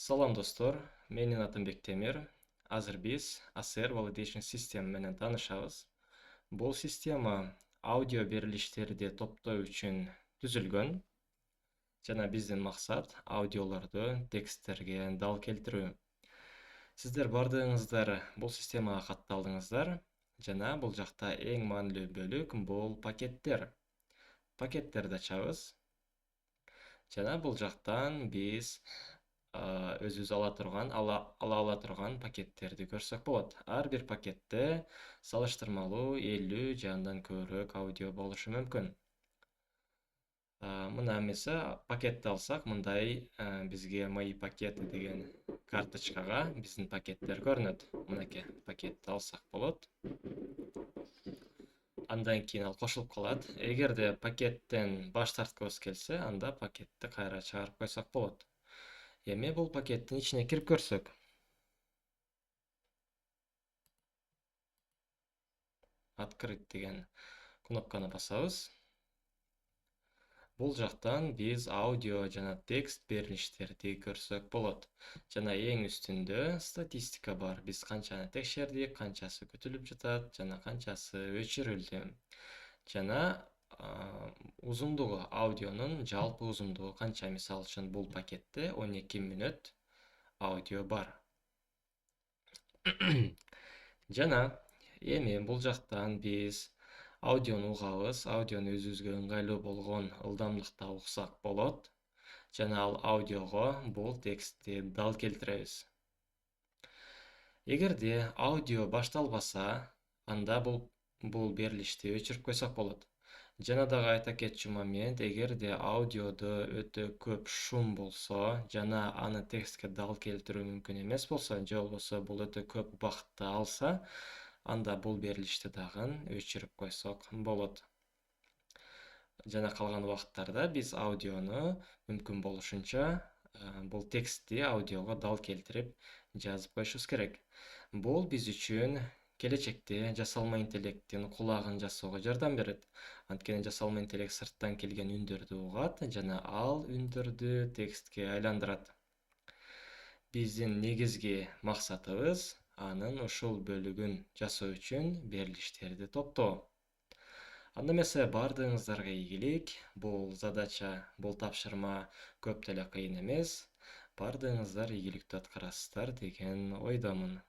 Салам достор, менин атым Бектемир. Азыр биз ACR Validation System менен таанышабыз. Бул система аудио берилиштерди топтоо үчүн түзүлгөн жана биздин максат аудиолорду тексттерге дал келтирүү. Сиздер бардыгыңыздар бул системага катталдыңыздар жана бул жакта эң маанилүү бөлүк бул пакеттер. Пакеттерди ачабыз жана бул жактан биз өзүбүз ала турган пакеттерди көрсөк болот. Ар бир пакетте салыштырмалуу 50 же андан көбүрөөк аудио болушу мүмкүн. Мына эмесе пакетти алсак, мындай бизге мои пакеты деген карточкага биздин пакеттер көрүнөт. Мынакей пакетти алсак болот. Андан кийин ал кошулуп калат. Эгерде пакеттен баш тарткыбыз келсе, анда пакетти кайра чыгарып койсок болот. Эми бул пакеттин ичине кирип көрсөк. Открыть деген кнопканы басабыз. Бул жактан биз аудио жана текст берилиштерди көрсөк болот. Жана эң үстүндө статистика бар. Биз канчаны текшердик, канчасы күтүлүп жатат жана канчасы өчүрүлдү. Жана узундугу, аудионун жалпы узундугу канча. Мисалы үчүн бул пакетте 12 мүнөт аудио бар. Жана эми бул жактан биз аудиону угабыз, аудиону өзүбүзгө ыңгайлуу болгон ылдамдыкта уксак болот. Жана ал аудиого бул текстти дал келтиребиз. Эгерде аудио башталбаса, анда бул берилишти өчүрүп койсок болот. Жана дагы айта кетчү момент, эгерде аудиодо өтө көп шум болсо, жана аны текстке дал келтирүү мүмкүн эмес болсо, же болбосо бул өтө көп убакытты алса, анда бул берилишти дагы өчүрүп койсок болот. Жана калган убакыттарда биз аудиону мүмкүн болушунча бул текстти аудиого дал келтирип жазып коюшубуз керек. Бул биз үчүн келечекте жасалма интеллекттин кулагын жасоого жардам берет. Анткени жасалма интеллект сырттан келген үндөрдү угат жана ал үндөрдү текстке айландырат. Биздин негизги максатыбыз анын ушул бөлүгүн жасоо үчүн берилиштерди топтоо. Анда эмесе бардыгыңыздарга ийгилик. Бул задача, бул тапшырма көп деле кыйын эмес. Бардыгыңыздар ийгиликтүү аткарасыздар деген ойдомун.